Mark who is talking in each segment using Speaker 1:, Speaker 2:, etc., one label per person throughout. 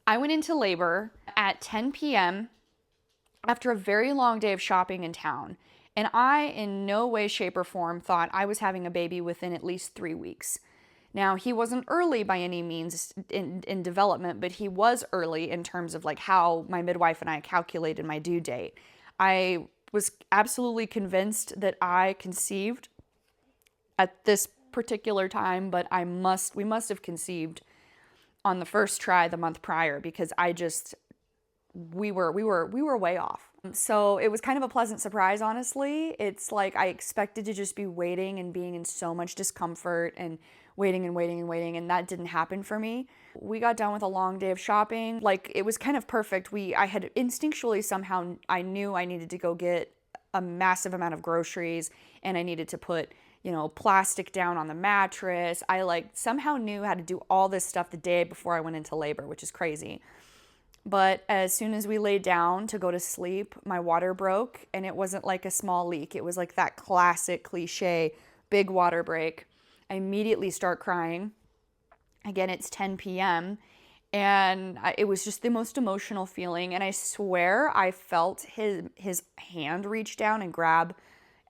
Speaker 1: I went into labor at 10 p.m. after a very long day of shopping in town. And I, in no way, shape, or form, thought I was having a baby within at least 3 weeks. Now, he wasn't early by any means in development, but he was early in terms of like how my midwife and I calculated my due date. I was absolutely convinced that I conceived at this particular time, but we must have conceived on the first try the month prior, because we were way off. So it was kind of a pleasant surprise, honestly. It's like I expected to just be waiting and being in so much discomfort and waiting and waiting and waiting, and that didn't happen for me. We got done with a long day of shopping. Like, it was kind of perfect. I had instinctually, somehow, I knew I needed to go get a massive amount of groceries, and I needed to put, plastic down on the mattress. I like somehow knew how to do all this stuff the day before I went into labor, which is crazy. But as soon as we laid down to go to sleep, my water broke, and it wasn't like a small leak. It was like that classic cliche, big water break. I immediately start crying. Again, it's 10 p.m. And it was just the most emotional feeling. And I swear I felt his hand reach down and grab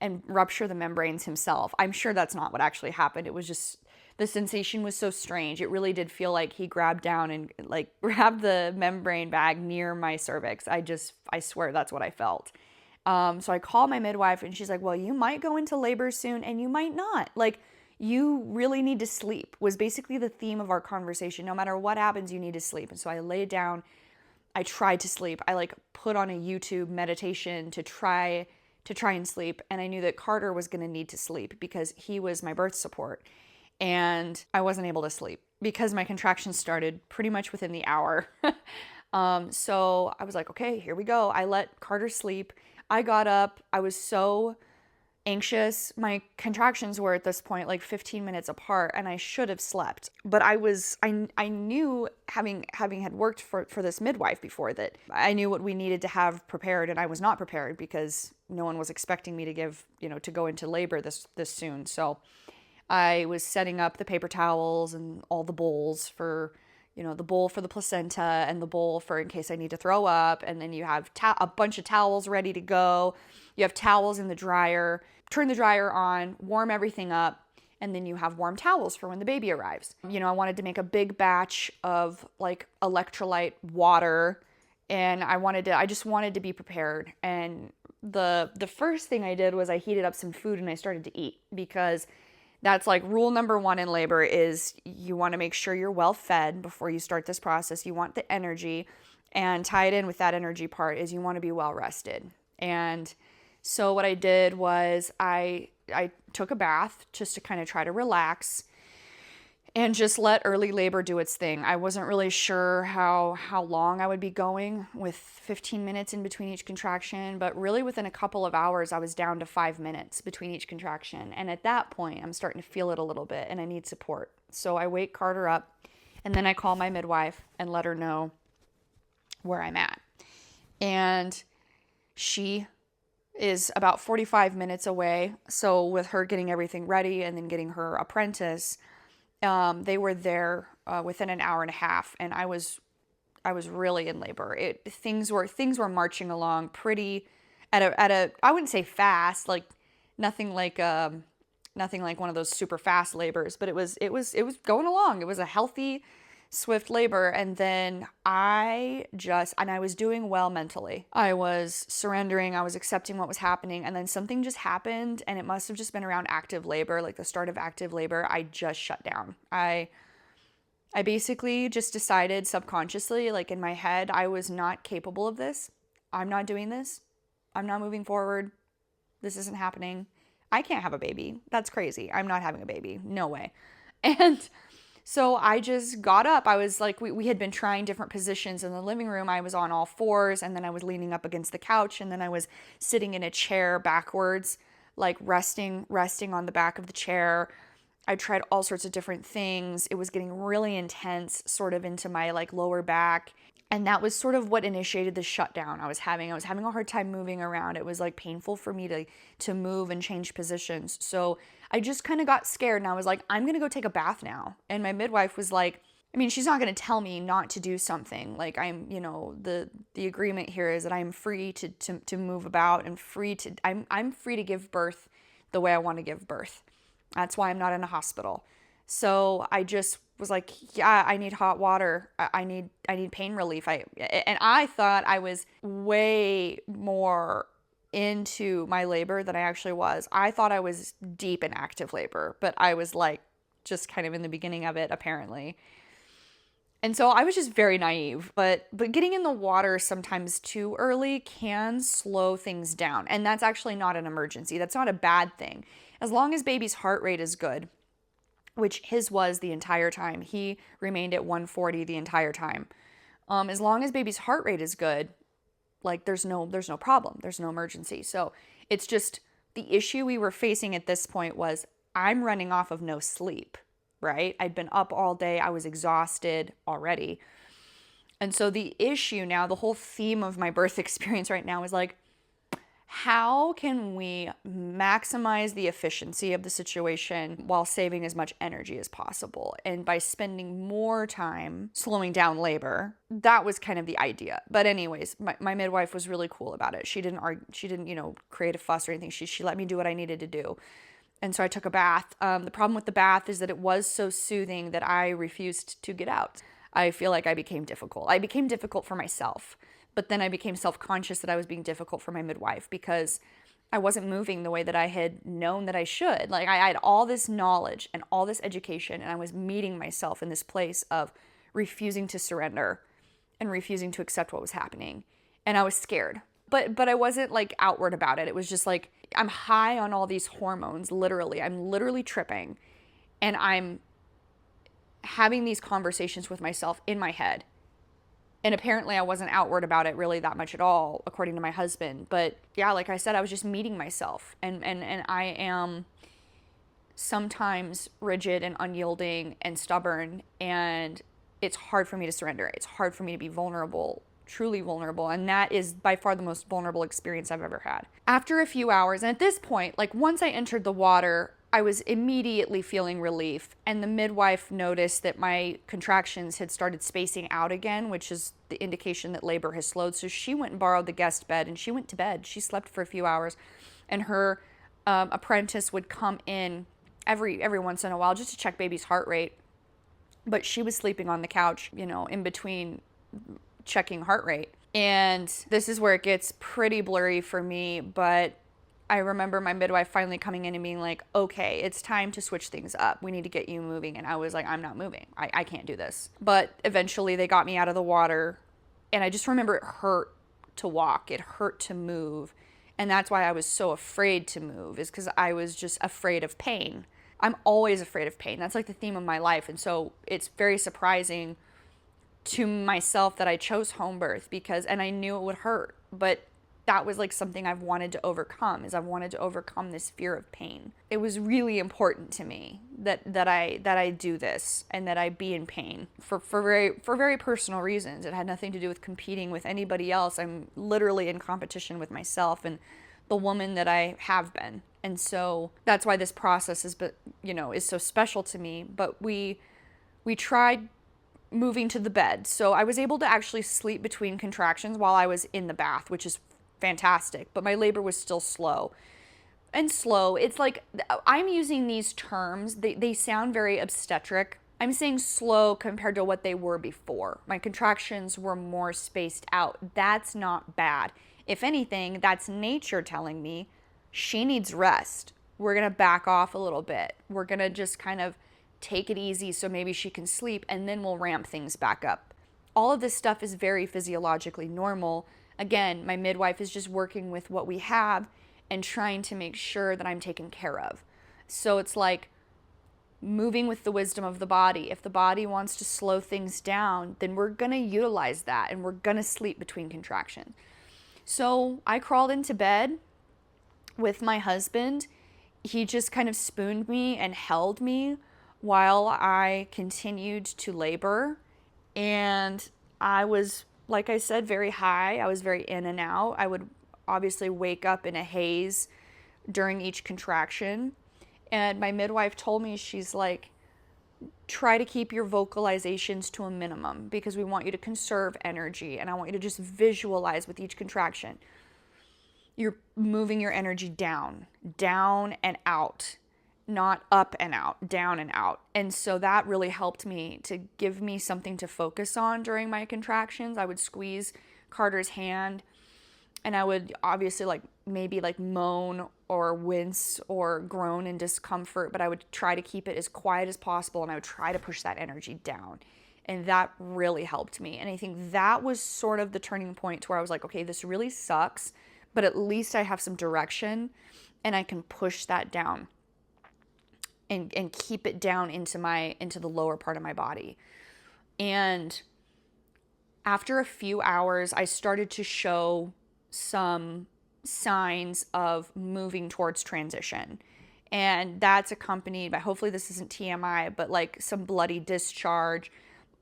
Speaker 1: and rupture the membranes himself. I'm sure that's not what actually happened. It was just, the sensation was so strange. It really did feel like he grabbed down and like grabbed the membrane bag near my cervix. I swear that's what I felt. So I called my midwife, and she's like, well, you might go into labor soon and you might not. Like, you really need to sleep, was basically the theme of our conversation. No matter what happens, you need to sleep. And so I laid down. I tried to sleep. I like put on a YouTube meditation to try and sleep. And I knew that Carter was going to need to sleep because he was my birth support. And I wasn't able to sleep because my contractions started pretty much within the hour. So I was like, okay, here we go. I let Carter sleep. I got up. I was so anxious. My contractions were at this point like 15 minutes apart, and I should have slept. But I knew, having had worked for this midwife before, that I knew what we needed to have prepared, and I was not prepared because no one was expecting me to go into labor this soon. So I was setting up the paper towels and all the bowls for, the bowl for the placenta and the bowl for in case I need to throw up. And then you have a bunch of towels ready to go. You have towels in the dryer. Turn the dryer on, warm everything up, and then you have warm towels for when the baby arrives. I wanted to make a big batch of like electrolyte water, and I just wanted to be prepared. And the first thing I did was I heated up some food and I started to eat, because that's like rule number one in labor is you want to make sure you're well fed before you start this process. You want the energy, and tied in with that energy part is you want to be well rested. And so what I did was I took a bath just to kind of try to relax and just let early labor do its thing. I wasn't really sure how long I would be going with 15 minutes in between each contraction, but really within a couple of hours, I was down to 5 minutes between each contraction. And at that point, I'm starting to feel it a little bit and I need support. So I wake Carter up, and then I call my midwife and let her know where I'm at. And she is about 45 minutes away. So with her getting everything ready and then getting her apprentice, they were there within an hour and a half, and I was really in labor. Things were marching along pretty at a I wouldn't say fast, like nothing like one of those super fast labors, but it was going along. It was a healthy, swift labor. And then I was doing well mentally. I was surrendering. I was accepting what was happening. And then something just happened, and it must have just been around active labor, like the start of active labor. I just shut down. I basically just decided subconsciously, like in my head, I was not capable of this. I'm not doing this. I'm not moving forward. This isn't happening. I can't have a baby. That's crazy. I'm not having a baby. No way. And so I just got up. I was like, we had been trying different positions in the living room. I was on all fours, and then I was leaning up against the couch, and then I was sitting in a chair backwards, like resting on the back of the chair. I tried all sorts of different things. It was getting really intense, sort of into my like lower back. And that was sort of what initiated the shutdown I was having. I was having a hard time moving around. It was like painful for me to move and change positions. So I just kind of got scared, and I was like, I'm going to go take a bath now. And my midwife was like, I mean, she's not going to tell me not to do something. Like, I'm, the agreement here is that I'm free to move about and I'm free to give birth the way I want to give birth. That's why I'm not in a hospital. So I just was like, yeah, I need hot water. I need pain relief. And I thought I was way more into my labor than I actually was. I thought I was deep in active labor, but I was like just kind of in the beginning of it, apparently. And so I was just very naive, but getting in the water sometimes too early can slow things down. And that's actually not an emergency. That's not a bad thing. As long as baby's heart rate is good, which his was the entire time. He remained at 140 the entire time. As long as baby's heart rate is good, like there's no problem. There's no emergency. So it's just the issue we were facing at this point was I'm running off of no sleep, right? I'd been up all day. I was exhausted already. And so the issue now, the whole theme of my birth experience right now is like, how can we maximize the efficiency of the situation while saving as much energy as possible? And by spending more time slowing down labor, that was kind of the idea. But anyways, my midwife was really cool about it. She didn't argue, she didn't, create a fuss or anything. She let me do what I needed to do. And so I took a bath. The problem with the bath is that it was so soothing that I refused to get out. I feel like I became difficult. I became difficult for myself. But then I became self-conscious that I was being difficult for my midwife because I wasn't moving the way that I had known that I should. Like I had all this knowledge and all this education, and I was meeting myself in this place of refusing to surrender and refusing to accept what was happening. And I was scared. But I wasn't like outward about it. It was just like I'm high on all these hormones, literally. I'm literally tripping, and I'm having these conversations with myself in my head. And apparently I wasn't outward about it really that much at all, according to my husband. But yeah, like I said, I was just meeting myself. And I am sometimes rigid and unyielding and stubborn. And it's hard for me to surrender. It's hard for me to be vulnerable, truly vulnerable. And that is by far the most vulnerable experience I've ever had. After a few hours, and at this point, like once I entered the water, I was immediately feeling relief, and the midwife noticed that my contractions had started spacing out again, which is the indication that labor has slowed. So she went and borrowed the guest bed, and she went to bed. She slept for a few hours, and her apprentice would come in every once in a while just to check baby's heart rate. But she was sleeping on the couch, in between checking heart rate. And this is where it gets pretty blurry for me, but I remember my midwife finally coming in and being like, okay, it's time to switch things up. We need to get you moving. And I was like, I'm not moving. I can't do this. But eventually they got me out of the water. And I just remember it hurt to walk. It hurt to move. And that's why I was so afraid to move, is because I was just afraid of pain. I'm always afraid of pain. That's like the theme of my life. And so it's very surprising to myself that I chose home birth and I knew it would hurt. But that was like something I've wanted to overcome, is I've wanted to overcome this fear of pain. It was really important to me that I do this and that I be in pain for very personal reasons. It had nothing to do with competing with anybody else. I'm literally in competition with myself and the woman that I have been. And so that's why this process is so special to me. But we tried moving to the bed. So I was able to actually sleep between contractions while I was in the bath, which is fantastic, but my labor was still slow. And slow, it's like, I'm using these terms, they sound very obstetric. I'm saying slow compared to what they were before. My contractions were more spaced out. That's not bad. If anything, that's nature telling me she needs rest. We're gonna back off a little bit. We're gonna just kind of take it easy so maybe she can sleep, and then we'll ramp things back up. All of this stuff is very physiologically normal. Again, my midwife is just working with what we have and trying to make sure that I'm taken care of. So it's like moving with the wisdom of the body. If the body wants to slow things down, then we're going to utilize that, and we're going to sleep between contractions. So I crawled into bed with my husband. He just kind of spooned me and held me while I continued to labor. And I was, like I said, very high. I was very in and out. I would obviously wake up in a haze during each contraction. And my midwife told me, she's like, try to keep your vocalizations to a minimum because we want you to conserve energy. And I want you to just visualize with each contraction. You're moving your energy down and out, not up and out, down and out. And so that really helped me to give me something to focus on during my contractions. I would squeeze Carter's hand, and I would obviously maybe moan or wince or groan in discomfort, but I would try to keep it as quiet as possible, and I would try to push that energy down. And that really helped me. And I think that was sort of the turning point to where I was like, okay, this really sucks, but at least I have some direction and I can push that down and keep it down into the lower part of my body. And after a few hours, I started to show some signs of moving towards transition. And that's accompanied by, hopefully this isn't TMI, but some bloody discharge,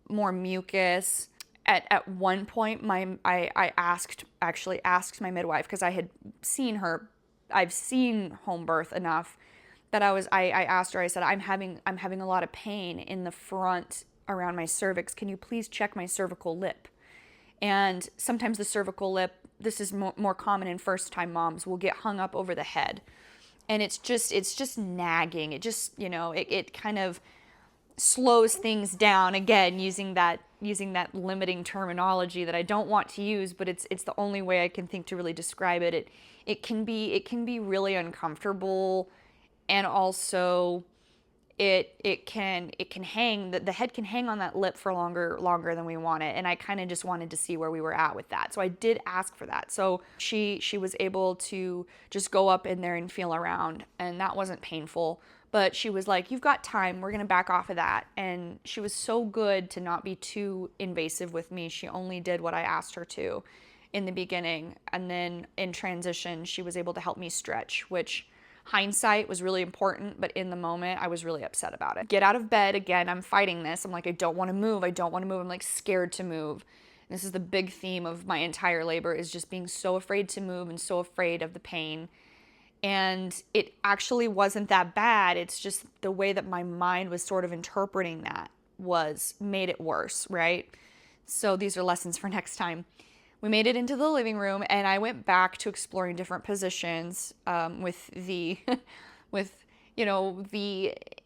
Speaker 1: more mucus. At one point, I asked my midwife, because I've seen home birth enough that I asked her, I said, I'm having a lot of pain in the front around my cervix. Can you please check my cervical lip? And sometimes the cervical lip, this is more common in first-time moms, will get hung up over the head. And it's just nagging. It just, it kind of slows things down, again, using that limiting terminology that I don't want to use, but it's the only way I can think to really describe it. It can be really uncomfortable, and also it can hang, the head can hang on that lip for longer than we want it. And I kind of just wanted to see where we were at with that. So I did ask for that. So she was able to just go up in there and feel around, and that wasn't painful. But she was like, you've got time, we're going to back off of that. And she was so good to not be too invasive with me. She only did what I asked her to in the beginning. And then in transition, she was able to help me stretch, which hindsight was really important, but in the moment, I was really upset about it. Get out of bed, again, I'm fighting this. I'm like, I don't want to move. I'm scared to move. And this is the big theme of my entire labor, is just being so afraid to move and so afraid of the pain. And it actually wasn't that bad. It's just the way that my mind was sort of interpreting that made it worse, right? So these are lessons for next time. We made it into the living room, and I went back to exploring different positions with the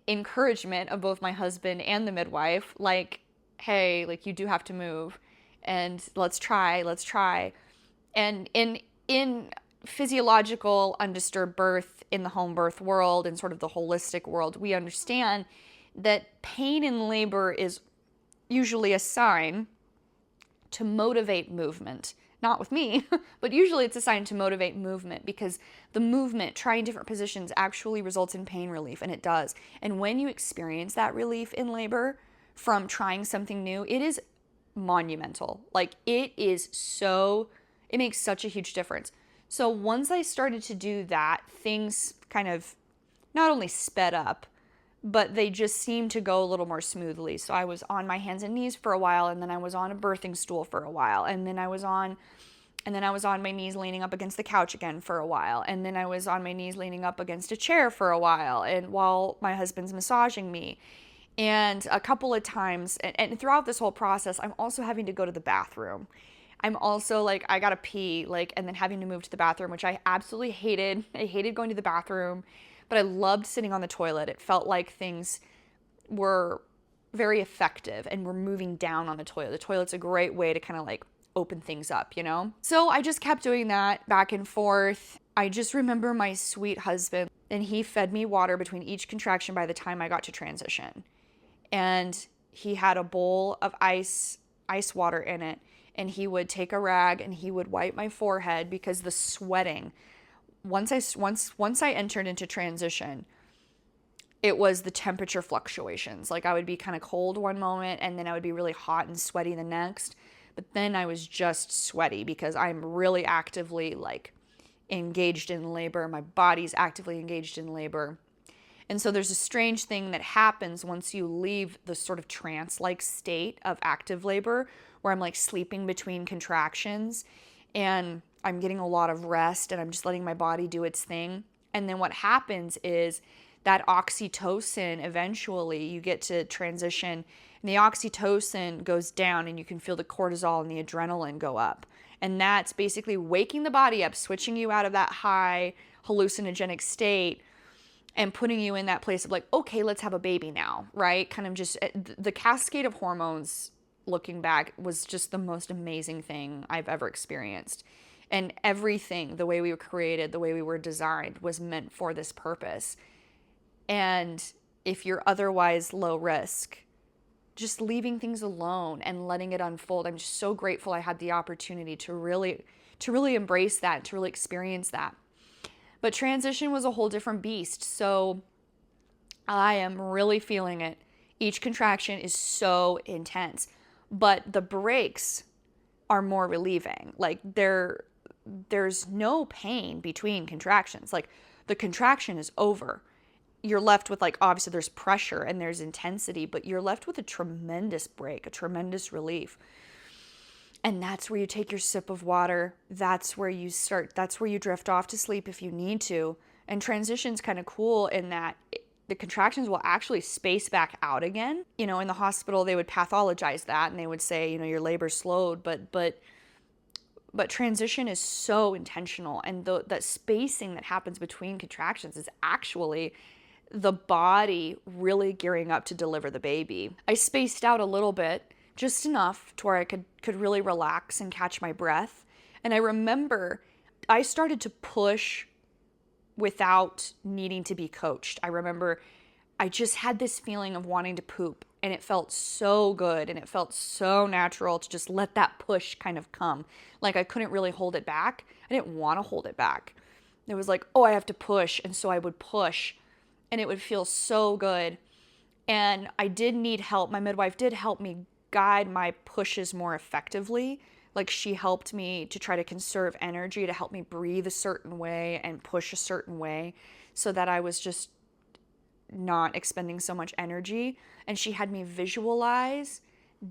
Speaker 1: encouragement of both my husband and the midwife. Hey, you do have to move, and let's try. And in physiological undisturbed birth, in the home birth world and sort of the holistic world, we understand that pain in labor is usually a sign to motivate movement. Not with me, but usually it's a sign to motivate movement, because the movement, trying different positions, actually results in pain relief, and it does. And when you experience that relief in labor from trying something new, it is monumental. It makes such a huge difference. So once I started to do that, things kind of not only sped up, but they just seemed to go a little more smoothly. So I was on my hands and knees for a while, and then I was on a birthing stool for a while, and then I was on my knees leaning up against the couch again for a while, and then I was on my knees leaning up against a chair for a while, and while my husband's massaging me. And a couple of times, and throughout this whole process, I'm also having to go to the bathroom. I'm also I gotta pee, and then having to move to the bathroom, which I absolutely hated. I hated going to the bathroom, but I loved sitting on the toilet. It felt like things were very effective and we're moving down on the toilet. The toilet's a great way to kind of open things up, So I just kept doing that back and forth. I just remember my sweet husband, and he fed me water between each contraction by the time I got to transition. And he had a bowl of ice water in it. And he would take a rag and he would wipe my forehead, because the sweating, once I entered into transition, it was the temperature fluctuations. I would be kind of cold one moment, and then I would be really hot and sweaty the next. But then I was just sweaty because I'm really actively engaged in labor. My body's actively engaged in labor. And so there's a strange thing that happens once you leave the sort of trance-like state of active labor, where I'm sleeping between contractions, and I'm getting a lot of rest, and I'm just letting my body do its thing. And then what happens is that oxytocin, eventually you get to transition and the oxytocin goes down and you can feel the cortisol and the adrenaline go up. And that's basically waking the body up, switching you out of that high hallucinogenic state and putting you in that place of like, okay, let's have a baby now, right? Kind of just the cascade of hormones, looking back, was just the most amazing thing I've ever experienced. And everything, the way we were created, the way we were designed, was meant for this purpose. And if you're otherwise low risk, just leaving things alone and letting it unfold. I'm just so grateful I had the opportunity to really embrace that, to really experience that. But transition was a whole different beast. So I am really feeling it. Each contraction is so intense, but the breaks are more relieving. Like there's no pain between contractions. Like the contraction is over. You're left with, like, obviously there's pressure and there's intensity, but you're left with a tremendous break, a tremendous relief. And that's where you take your sip of water. That's where you drift off to sleep if you need to. And transition's kind of cool in that the contractions will actually space back out again. You know, in the hospital, they would pathologize that and they would say, you know, your labor slowed, but transition is so intentional. And that spacing that happens between contractions is actually the body really gearing up to deliver the baby. I spaced out a little bit, just enough to where I could really relax and catch my breath. And I remember I started to push without needing to be coached. I remember I just had this feeling of wanting to poop, and it felt so good and it felt so natural to just let that push kind of come. Like I couldn't really hold it back. I didn't want to hold it back. It was like, oh, I have to push. And so I would push. And it would feel so good. And I did need help. My midwife did help me guide my pushes more effectively. Like she helped me to try to conserve energy, to help me breathe a certain way and push a certain way so that I was just not expending so much energy. And she had me visualize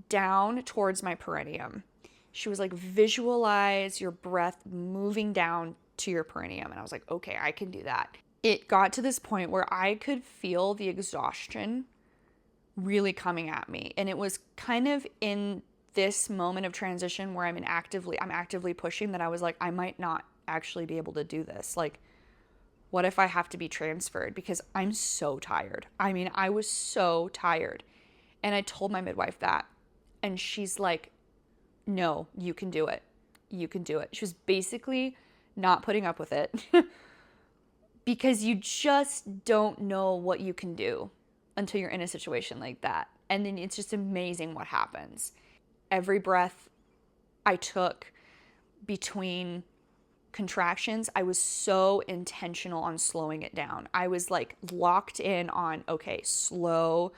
Speaker 1: down towards my perineum. She was like, visualize your breath moving down to your perineum. And I was like, okay, I can do that. It got to this point where I could feel the exhaustion really coming at me. And it was kind of in this moment of transition where I'm actively pushing that I was like, I might not actually be able to do this. Like, what if I have to be transferred? Because I'm so tired. I mean, I was so tired. And I told my midwife that. And she's like, no, you can do it. You can do it. She was basically not putting up with it. Because you just don't know what you can do until you're in a situation like that. And then it's just amazing what happens. Every breath I took between contractions, I was so intentional on slowing it down. I was like locked in on, okay, slow,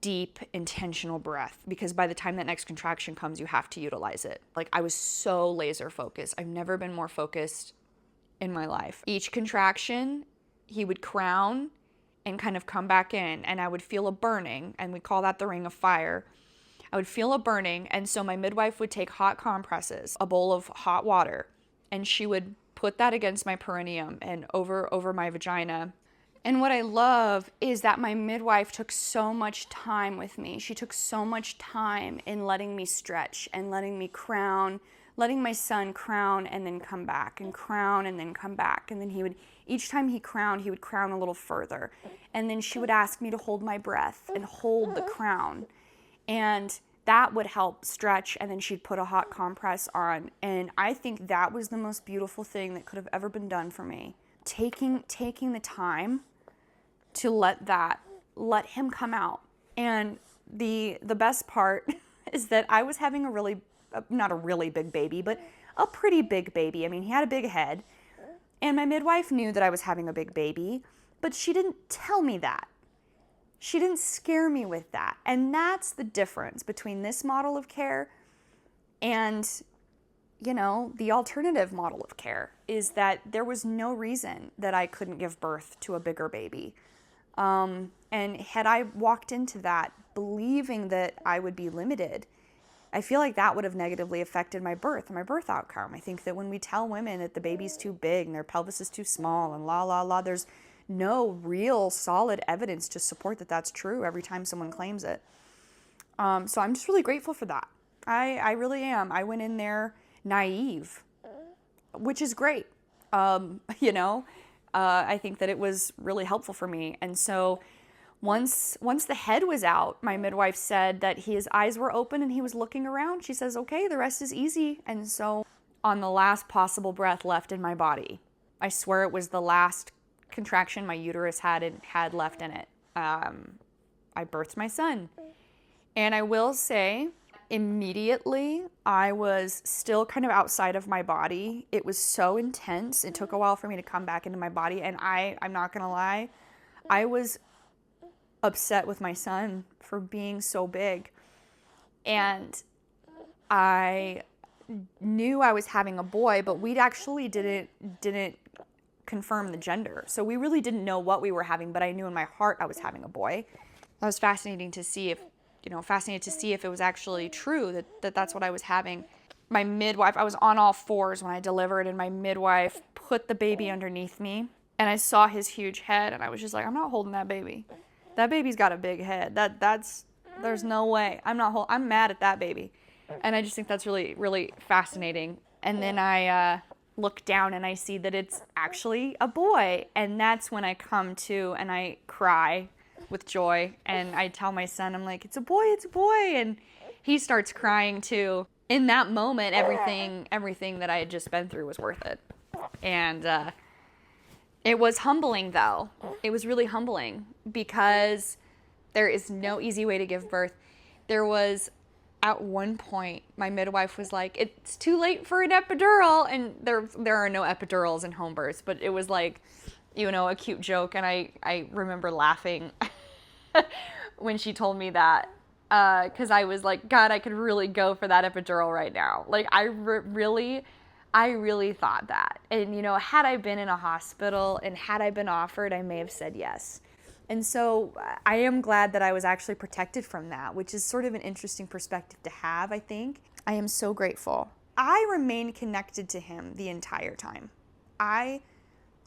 Speaker 1: deep, intentional breath. Because by the time that next contraction comes, you have to utilize it. Like I was so laser focused. I've never been more focused in my life. Each contraction, he would crown and kind of come back in, and I would feel a burning, and we call that the ring of fire. I would feel a burning, and so my midwife would take hot compresses, a bowl of hot water, and she would put that against my perineum and over my vagina. And what I love is that my midwife took so much time with me. She took so much time in letting me stretch and letting me crown, letting my son crown and then come back and crown and then come back. And then each time he would crown a little further. And then she would ask me to hold my breath and hold the crown. And that would help stretch, and then she'd put a hot compress on. And I think that was the most beautiful thing that could have ever been done for me. Taking the time to let him come out. And the best part is that I was having not a really big baby, but a pretty big baby. I mean, he had a big head. And my midwife knew that I was having a big baby, but she didn't tell me that. She didn't scare me with that. And that's the difference between this model of care and, the alternative model of care, is that there was no reason that I couldn't give birth to a bigger baby. And had I walked into that believing that I would be limited, I feel like that would have negatively affected my birth and my birth outcome. I think that when we tell women that the baby's too big and their pelvis is too small and there's no real solid evidence to support that that's true every time someone claims it. So I'm just really grateful for that. I really am. I went in there naive, which is great. I think that it was really helpful for me. And so once the head was out, my midwife said that his eyes were open and he was looking around. She says, okay, the rest is easy. And so on the last possible breath left in my body, I swear it was the last contraction my uterus had left in it, I birthed my son. And I will say, immediately, I was still kind of outside of my body. It was so intense. It took a while for me to come back into my body. And I'm not going to lie, I was upset with my son for being so big. And I knew I was having a boy, but we actually didn't confirm the gender. So we really didn't know what we were having, but I knew in my heart I was having a boy. That was fascinating to see if it was actually true that that's what I was having. My midwife, I was on all fours when I delivered, and my midwife put the baby underneath me, and I saw his huge head, and I was just like, I'm not holding that baby. That baby's got a big head. There's no way. I'm mad at that baby. And I just think that's really, really fascinating. And then I look down and I see that it's actually a boy. And that's when I come to and I cry with joy. And I tell my son, I'm like, it's a boy, it's a boy. And he starts crying too. In that moment, everything that I had just been through was worth it. And it was humbling, though. It was really humbling because there is no easy way to give birth. There was, at one point, my midwife was like, it's too late for an epidural. And there are no epidurals in home births, but it was like, a cute joke. And I remember laughing when she told me that, because I was like, God, I could really go for that epidural right now. Like, I really thought that. And, had I been in a hospital and had I been offered, I may have said yes. And so I am glad that I was actually protected from that, which is sort of an interesting perspective to have, I think. I am so grateful. I remained connected to him the entire time. I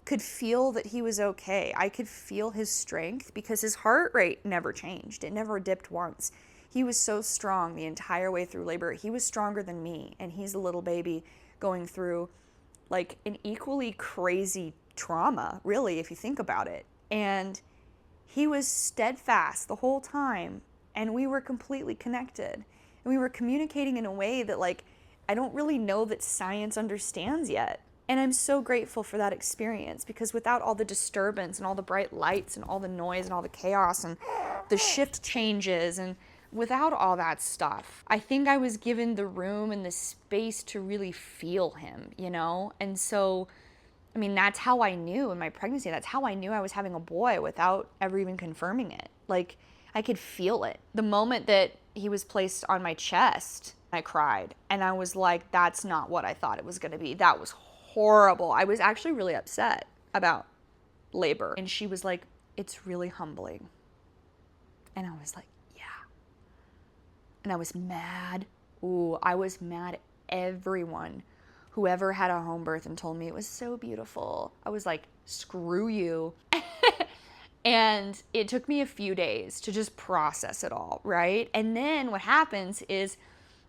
Speaker 1: could feel that he was okay. I could feel his strength because his heart rate never changed. It never dipped once. He was so strong the entire way through labor. He was stronger than me, and he's a little baby going through like an equally crazy trauma, really, if you think about it. And he was steadfast the whole time, and we were completely connected. And we were communicating in a way that, like, I don't really know that science understands yet. And I'm so grateful for that experience, because without all the disturbance and all the bright lights and all the noise and all the chaos and the shift changes, and without all that stuff, I think I was given the room and the space to really feel him, And so, I mean, that's how I knew in my pregnancy. That's how I knew I was having a boy without ever even confirming it. Like, I could feel it. The moment that he was placed on my chest, I cried. And I was like, that's not what I thought it was going to be. That was horrible. I was actually really upset about labor. And she was like, it's really humbling. And I was like, yeah. And I was mad. Ooh, I was mad at everyone. Whoever had a home birth and told me it was so beautiful. I was like, screw you. And it took me a few days to just process it all, right? And then what happens is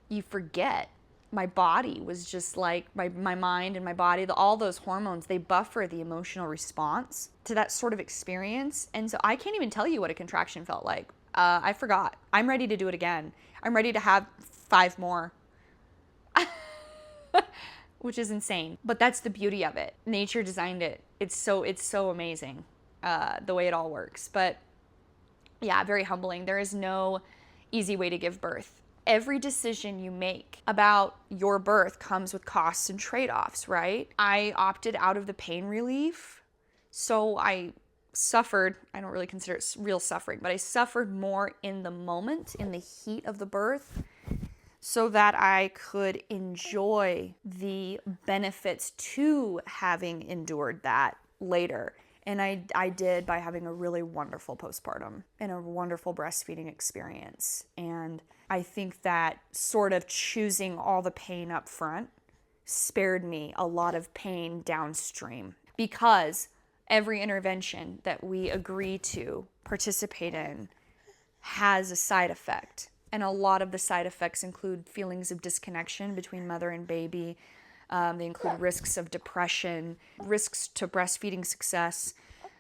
Speaker 1: you forget. My body was just like, my mind and my body, all those hormones, they buffer the emotional response to that sort of experience. And so I can't even tell you what a contraction felt like. I forgot. I'm ready to do it again. I'm ready to have 5 more. Which is insane. But that's the beauty of it. Nature designed it. It's so amazing, the way it all works. But yeah, very humbling. There is no easy way to give birth. Every decision you make about your birth comes with costs and trade-offs, right? I opted out of the pain relief, so I suffered. I don't really consider it real suffering, but I suffered more in the moment, in the heat of the birth, so that I could enjoy the benefits to having endured that later. And I did by having a really wonderful postpartum and a wonderful breastfeeding experience. And I think that sort of choosing all the pain up front spared me a lot of pain downstream, because every intervention that we agree to participate in has a side effect. And a lot of the side effects include feelings of disconnection between mother and baby. They include risks of depression, risks to breastfeeding success.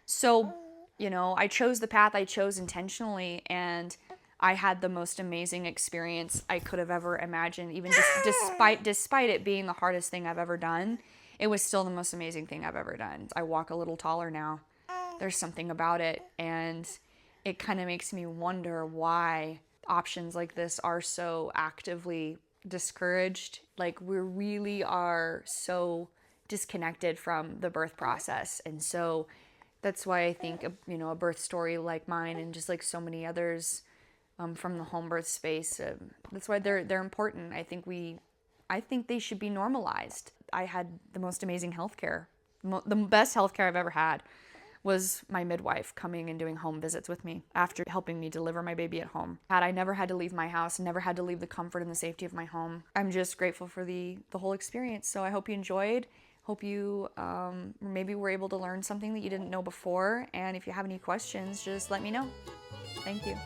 Speaker 1: So, I chose the path I chose intentionally, and I had the most amazing experience I could have ever imagined. Even despite it being the hardest thing I've ever done, it was still the most amazing thing I've ever done. I walk a little taller now. There's something about it, and it kind of makes me wonder why options like this are so actively discouraged. Like, we really are so disconnected from the birth process. And so that's why I think, a birth story like mine and just like so many others from the home birth space, that's why they're important. I think they should be normalized. I had the most amazing healthcare. The best healthcare I've ever had was my midwife coming and doing home visits with me after helping me deliver my baby at home. Had I never had to leave my house, never had to leave the comfort and the safety of my home, I'm just grateful for the whole experience. So I hope you enjoyed. Hope you maybe were able to learn something that you didn't know before. And if you have any questions, just let me know. Thank you.